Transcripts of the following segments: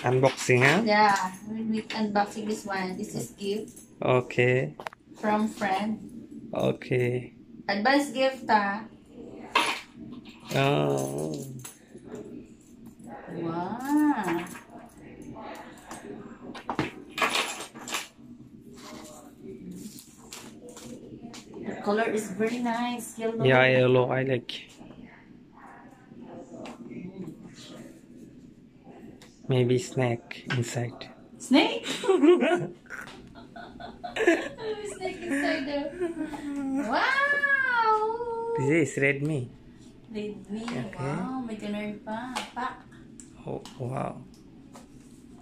Unboxing, huh? Yeah, we unboxing this one. This is gift. Okay. From friend. Okay. Advance gift, ah. Oh. Wow. The color is very nice. Yellow. Yeah, yellow. I like. Maybe snack inside. Snake? Snake inside there. Wow! This is Redmi. Redmi. Okay. Wow, may ganun pa. Pak. Oh, wow.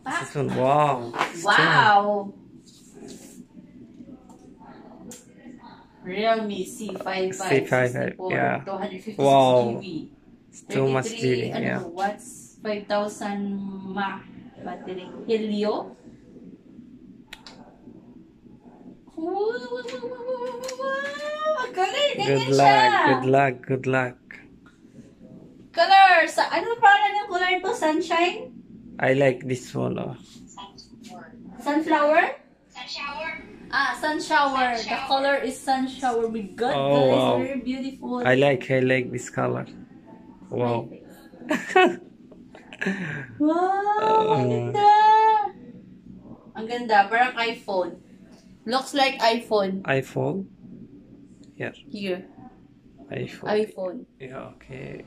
Pak. This one, wow. Wow! Realme C55. C55, 64, yeah. 256 Wow. GB. It's too much GB, ano, yeah. watts? 5,000 mAh battery. Helio. Wow! Color! Good Ganyan luck, siya! good luck, good luck. Color! Ano pangalan ng color to? Sunshine? I like this one. Sunflower? Ah, sun shower. The color is sun shower. My God, Oh, guys, wow. very beautiful. I like this color. Wow. Wow, ang ganda. Ang ganda, parang iPhone. Looks like iPhone. iPhone? Yeah. Here. iPhone. iPhone. Yeah, okay.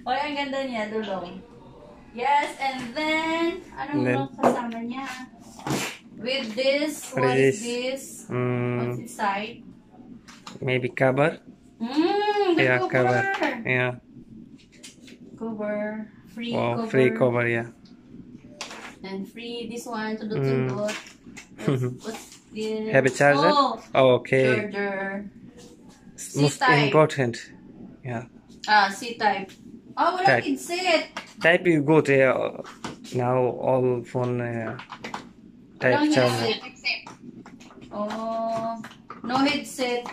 Oy, ang ganda niya, dulong. Yes, and then, anong mga kasama niya? With this, what is this? What's inside? Maybe cover? The Yeah, cover. Yeah. Cover. Free Wow, cover. free cover, yeah. And free this one, tundot-tundot. What's this? Have a charger? Oh, okay. Charger. Most C-type. important. Yeah. Ah, C-type. Oh, wala Type. headset. Type you go there. Now all phone type Walang charger. headset. Oh, no headset.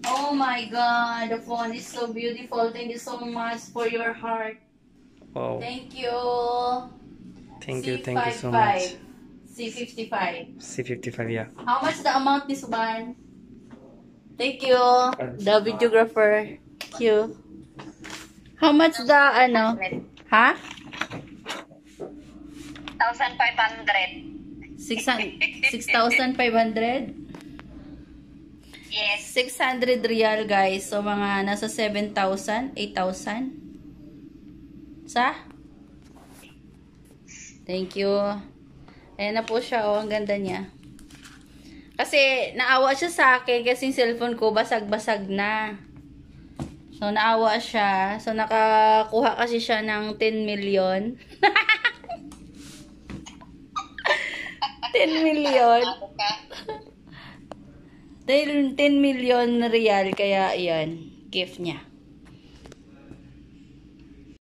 Oh my God, the phone is so beautiful. Thank you so much for your heart. Wow. Thank you. Thank you so much. C55. C55, yeah. How much the amount this one? Thank you, the videographer. Thank you. How much the ano? Ha? 1,500. 6,500? Yes. 600 real, guys. So, mga nasa 7,000, 8,000. Sa? Thank you. Ayan na po siya, oh. Ang ganda niya. Kasi, naawa siya sa akin kasi yung cellphone ko basag-basag na. So, naawa siya. So, nakakuha kasi siya ng 10 million. 10 million. 10 million real. Kaya, ayan. Gift niya.